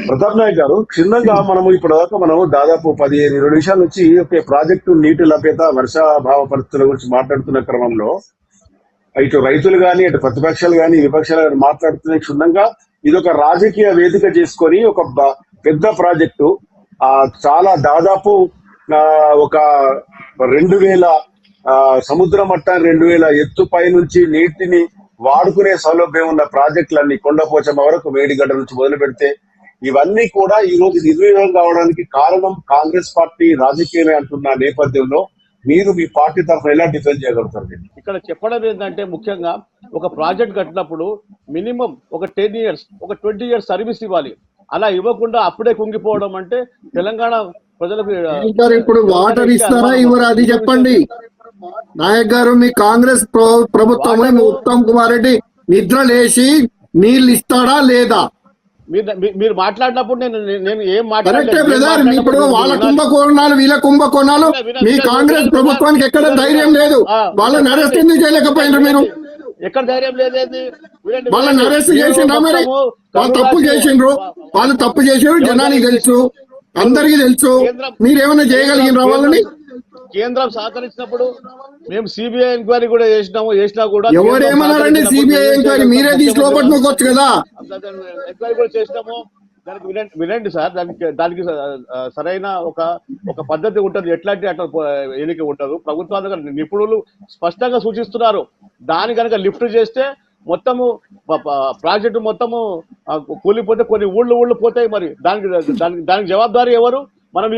ప్రతాప్ నాయక్ గారు, క్షుణ్ణంగా మనము ఇప్పటిదాకా మనము దాదాపు 15-20 నిమిషాల నుంచి ఒక ప్రాజెక్టు నీటి లభ్యత వర్షాభావ పరిస్థితుల గురించి మాట్లాడుతున్న క్రమంలో ఇటు రైతులు కానీ అటు ప్రతిపక్షాలు కానీ విపక్షాలు కానీ మాట్లాడుతున్న క్షుణ్ణంగా ఇది ఒక రాజకీయ వేదిక చేసుకొని ఒక పెద్ద ప్రాజెక్టు చాలా దాదాపు ఒక 2000 సముద్ర మట్టాన్ని 2000 ఎత్తు పై నుంచి నీటిని వాడుకునే సౌలభ్యం ఉన్న ప్రాజెక్టులన్నీ కొండపోచమ్మ వరకు వేడిగడ్డ నుంచి మొదలు పెడితే ఇవన్నీ కూడా ఈ రోజు నిర్వీర్యం కావడానికి కారణం కాంగ్రెస్ పార్టీ రాజకీయమే అంటున్న నేపథ్యంలో మీరు మీ పార్టీ తరఫున ఎలా డిఫెండ్ చేయగలుగుతారు? ఇక్కడ చెప్పడం ఏంటంటే ముఖ్యంగా ఒక ప్రాజెక్ట్ కట్టినప్పుడు మినిమం ఒక 10 years ఒక 20 years సర్వీస్ ఇవ్వాలి. అలా ఇవ్వకుండా అప్పుడే కుంగిపోవడం అంటే తెలంగాణ ప్రజలకు ఇప్పుడు వాటర్ ఇస్తారా ఇవ్వరా అది చెప్పండి. నాయక్ గారు, మీ కాంగ్రెస్ ప్రభుత్వం ఉత్తమ్ కుమార్ రెడ్డి నిద్ర లేచి నీళ్ళు ఇస్తాడా లేదా? మీరు మాట్లాడినప్పుడు నేను ఏం మాట్లాడలేదు. ఇప్పుడు వాళ్ళ కుంభకోణాలు వీళ్ళ కుంభకోణాలు మీ కాంగ్రెస్ ప్రభుత్వానికి ఎక్కడ ధైర్యం లేదు. వాళ్ళని అరెస్ట్ ఎందుకు చేయలేకపోయినారు మీరు? ఎక్కడ ధైర్యం లేదేంది? వాళ్ళని అరెస్ట్ చేసిండ్రా? మరి వాళ్ళు తప్పు చేసిండ్రు, జనానికి తెలుసు, అందరికి తెలుసు. మీరేమైనా చేయగలిగిన వాళ్ళని? కేంద్రం సహకరించినప్పుడు మేము సిబిఐ ఎంక్వైరీ కూడా చేసినా కూడా ఎవరేమన్నారండి? సిబిఐ ఎంక్వైరీ మీరే తీసి లోపట్టుకోవచ్చు కదా. ఎంక్వైరీ కూడా చేసినాము. దానికి వినండి సార్, దానికి సరైన ఒక పద్ధతి ఉంటుంది. ఎట్లాంటి అట్లా ఎన్నిక ఉండదు. ప్రభుత్వాలు నిపుణులు స్పష్టంగా సూచిస్తున్నారు. దాని కనుక లిఫ్ట్ చేస్తే మొత్తము ప్రాజెక్టు మొత్తము కూలిపోతే కొన్ని ఊళ్ళు పోతాయి. మరి దానికి జవాబాదారీ ఎవరు? మనం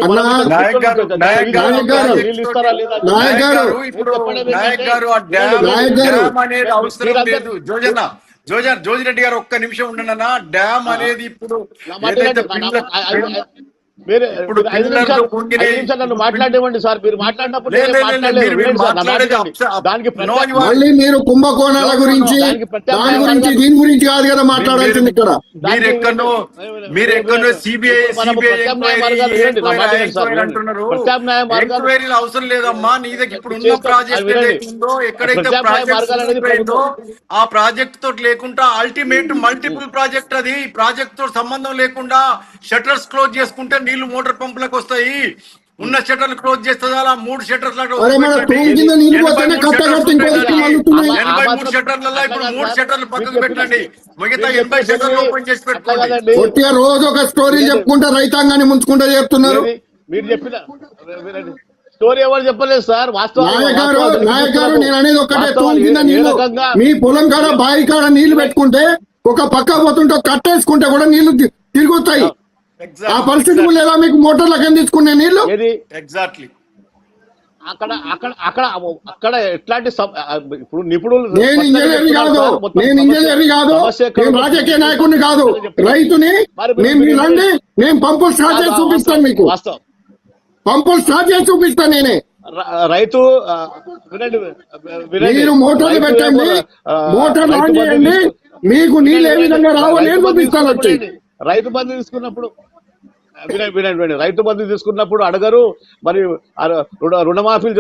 జోజిరెడ్డి గారు ఒక్క నిమిషం ఉండనన్నా. డ్యామ్ అనేది ఇప్పుడు మాట్లాడేవండి సార్. మీరు మాట్లాడినప్పుడు మళ్ళీ మీరు కుంభకోణాల గురించి దీని గురించి కాదు కదా మాట్లాడాల్సింది. ఇక్కడ మీరెక్కడో సిబిఐ అంటున్నారు. అవసరం లేదమ్మా. నీ దగ్గర ఇప్పుడు ఉన్న ప్రాజెక్ట్ ఏదైతుందో ఎక్కడైతే ప్రాజెక్ట్ ఆ ప్రాజెక్ట్ తోటి లేకుండా అల్టిమేట్ మల్టిపుల్ ప్రాజెక్ట్, అది ప్రాజెక్ట్ తో సంబంధం లేకుండా షట్టర్స్ క్లోజ్ చేసుకుంటే నీళ్లు మోటార్ పంపులకు వస్తాయి. ఉన్న షట్టర్లు క్లోజ్ చేస్తే 3 షట్టర్స్ 83 షట్టర్లలో ఇప్పుడు 3 షట్టర్లు పక్కకు పెట్టండి. మిగతా 80 షట్టర్లు ఓపెన్ చేసి పెట్టుకోండి. రోజు ఒక స్టోరీ చెప్పుకుంటా రైతాంగాన్ని ముంచుకుంటా చెప్తున్నారు. మీరు చెప్పిన స్టోరీ ఎవరు చెప్పలేదు సార్. నాయక్ గారు, నేను అనేది ఒక్కటే, మీ పొలం కాడ బావి కాడ నీళ్లు పెట్టుకుంటే ఒక పక్క పోతుంటే కట్టేసుకుంటే కూడా నీళ్లు తిరుగుతాయి. ఆ పరిస్థితి లేదా మీకు? మోటార్లకు తీసుకునే నీళ్లు ఎగ్జాక్ట్లీ అక్కడ ఎట్లాంటి ఇప్పుడు నిపుణులు, నేను ఇంజనీర్ని కాదు, నేను రాజకీయ నాయకుడిని కాదు, రైతుని. నేను పంపులు స్టార్ట్ చేసి చూపిస్తాను మీకు. పంపులు స్టార్ట్ చేసి చూపిస్తాను నేనే. రైతు మీరు మోటార్లు పెట్టండి, మోటార్లు ఆన్ చేయండి, మీకు నీళ్ళు ఏ విధంగా రావో నేను చూపిస్తాను. వచ్చి రైతు బంధు తీసుకున్నప్పుడు వినండి, రైతు బంధు తీసుకున్నప్పుడు అడగరు. మరి రుణమాఫీ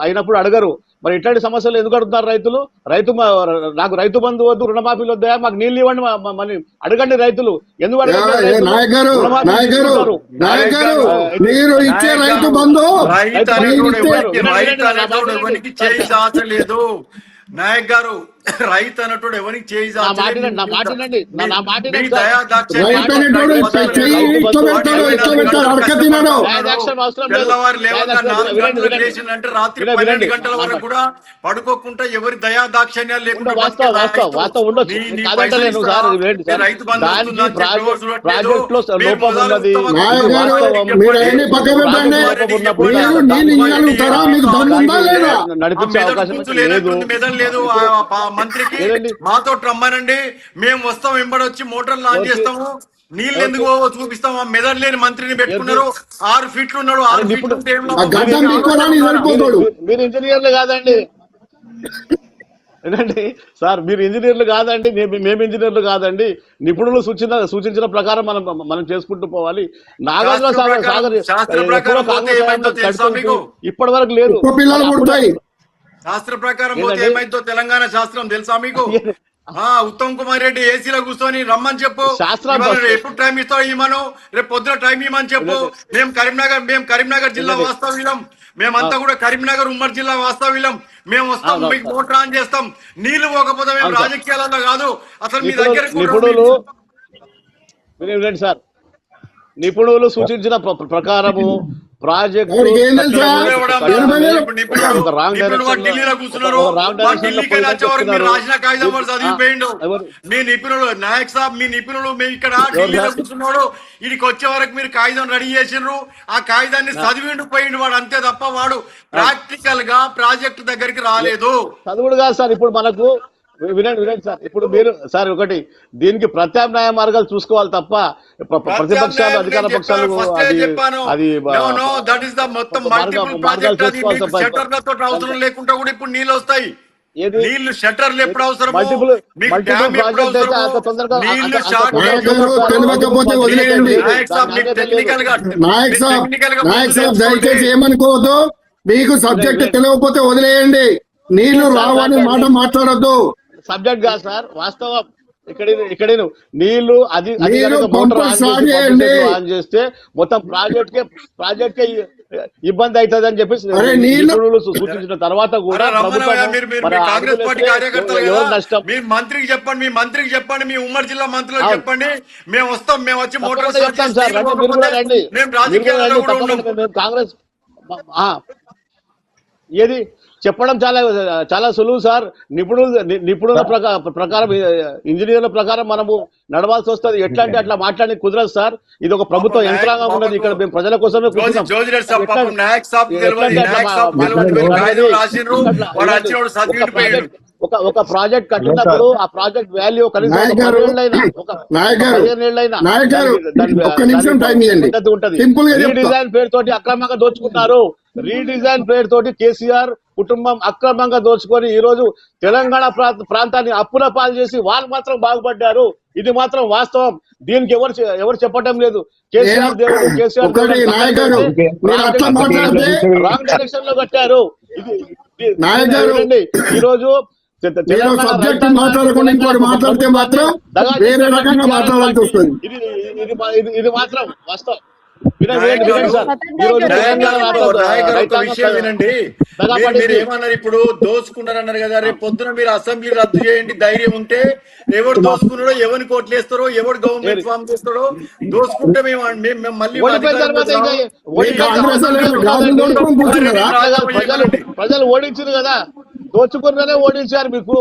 అయినప్పుడు అడగరు. మరి ఇట్లాంటి సమస్యలు ఎందుకు అడుగుతున్నారు రైతులు? నాకు రైతు బంధు వద్దు, రుణమాఫీలు వద్దా, మాకు నీళ్ళు ఇవ్వండి మళ్ళీ అడగండి రైతులు. ఎందుకు అడగండి? మీరు ఇచ్చే రైతు బంధు లేదు. నాయక్ గారు, రైతు అన్నట్టు ఎవరికి చేయి తెల్లవారు లేచినంటే రాత్రి 12 గంటల వరకు కూడా పడుకోకుండా ఎవరి దయా దాక్షిణ్యాలు లేకుండా రైతు నడిపించే అవకాశం లేదు. మంత్రికి మాతో రమ్మనండి, మేము వస్తాం, వెంబడొచ్చి మోటార్ లాంచ్ చేస్తాము, నీళ్ళు ఎందుకు చూపిస్తాం. ఆ మెదడు లేని మంత్రిని పెట్టుకున్నారు. 6 ఫీట్లు ఉన్నాడు. 6 ఫీట్లు మీరు ఇంజనీర్లు కాదండి. ఏంటండి సార్, మీరు ఇంజనీర్లు కాదండి, మేము ఇంజనీర్లు కాదండి. నిపుణులు సూచించిన ప్రకారం మనం చేసుకుంటూ పోవాలి. నాగార్జున సాగర్ ఇప్పటి వరకు లేదు. శాస్త్ర ప్రకారం ఏమైందో తెలంగాణ శాస్త్రం తెలుసా మీకు? ఉత్తమ్ కుమార్ రెడ్డి ఏసీలో కూర్చొని రమ్మని చెప్పు. శాస్త్రాలు ఇవాళ వస్తాయి. ఎప్పుడు టైం ఇస్తావు ఇమ్మను, రేపు పొద్దున టైం ఇమ్మని చెప్పు. మేము కరీంనగర్ జిల్లా వినండి. వాస్తవ్యులం. మేమంతా కూడా కరీంనగర్ ఉమ్మడి జిల్లా వాస్తవ్యులం. మేము వస్తాం, అవును, మీకు సార్. మోటార్ ఆన్ చేస్తాం. నీళ్లు పోకపోతే మేము అవును, సార్. రాజకీయాలలో కాదు అసలు మీ నిపుణులు దగ్గర నిపుణులు వినండి సార్, నిపుణులు సూచించిన ప్రకారము ప్రాజెక్టు ఎవరికి ఏం తెలుసా? ఢిల్లీలో కూర్చున్నారు. ఢిల్లీకి వచ్చే వరకు మీరు రాసిన కాగితం వాడు చదివిపోయిండు. మీ నిపుణులు నాయక్ సాబ్, మీ నిపుణులు మేము ఇక్కడ ఢిల్లీలో కూర్చున్నాడు. వీడికి వచ్చే వరకు మీరు కాగితం రెడీ చేసిండ్రు. ఆ కాగితాన్ని చదివిండు పోయిండు వాడు, అంతే తప్ప వాడు ప్రాక్టికల్ గా ప్రాజెక్ట్ దగ్గరికి రాలేదు. చదువుడు కాదు సార్. ఇప్పుడు మనకు వినండి సార్, ఇప్పుడు మీరు సార్ ఒకటి దీనికి ప్రత్యామ్నాయ మార్గాలు చూసుకోవాలి తప్ప ప్రతిపక్షాలు అధికార పక్షాలు అది మొత్తం మల్టిపుల్ ప్రాజెక్ట్ అది. షట్టర్లతో అవసరం లేకుండా కూడా ఇప్పుడు నీళ్ళు వస్తాయి. నీళ్లు షట్టర్లు ఎప్పుడు అవసరం, నాయక్ సాబ్ దయచేసి ఏమనుకోవద్దు, మీకు సబ్జెక్ట్ తెలియకపోతే వదిలేయండి. నీళ్లు రావని మాట మాట్లాడద్దు. సబ్జెక్ట్ కాదు సార్, వాస్తవం. ఇక్కడ నీళ్లు అది ఆన్ చేస్తే మొత్తం ప్రాజెక్ట్ కే ఇబ్బంది అవుతుంది అని చెప్పేసి నిపుణులు సూచించిన తర్వాత కూడా కాంగ్రెస్ పార్టీ కార్యకర్తలు ఎవరు నష్టం? మీ మంత్రికి చెప్పండి, మీ ఉమ్మడి జిల్లా మంత్రులకు చెప్పండి. మేము వస్తాం, మేము వచ్చి మోటార్ చెప్తాం సార్. మీరు కూడా రండి, కాంగ్రెస్ ఏది చెప్పడం చాలా సులువు సార్. నిపుణుల ప్రకారం ఇంజనీర్ల ప్రకారం మనము నడవాల్సి వస్తుంది. ఎట్లా అంటే అట్లా మాట్లాడి కుదరదు సార్. ఇది ఒక ప్రభుత్వ యంత్రాంగం ఉన్నది. ఇక్కడ మేము ప్రజల కోసమే ఒక ప్రాజెక్ట్ కట్టినప్పుడు ఆ ప్రాజెక్ట్ వాల్యూ కనీసం రీడిజైన్ పేరుతోటి అక్రమంగా దోచుకుంటారు. రీడిజైన్ పేరుతోటి కేసీఆర్ కుటుంబం అక్రమంగా దోచుకొని ఈ రోజు తెలంగాణ ప్రాంతాన్ని అప్పుల పాలు చేసి వాళ్ళు మాత్రం బాగుపడ్డారు. ఇది మాత్రం వాస్తవం. దీనికి ఎవరు చెప్పటం లేదు. కేసీఆర్ దేవుడు, కేసీఆర్ రాంగ్ డైరెక్షన్ లో కట్టారు. ఈ రోజు సబ్జెక్ట్ మాట్లాడకుండా ఇంకోటి మాట్లాడితే మాత్రం వేరే రకంగా మాట్లాడాల్సి వస్తుంది. ఇది మాత్రం వాస్తవం. వినండి, మీరు ఏమన్నారు ఇప్పుడు దోచుకున్నారన్నారు కదా. రేపు పొద్దున మీరు అసెంబ్లీ రద్దు చేయండి ధైర్యం ఉంటే. ఎవరు దోచుకున్నాడో, ఎవరిని కోట్లు వేస్తారో, ఎవరు గవర్నమెంట్ ఫామ్ చేస్తాడో దోచుకుంటే మేము మళ్ళీ ప్రజలు ఓడించారు కదా, దోచుకున్నారే ఓడించారు. మీకు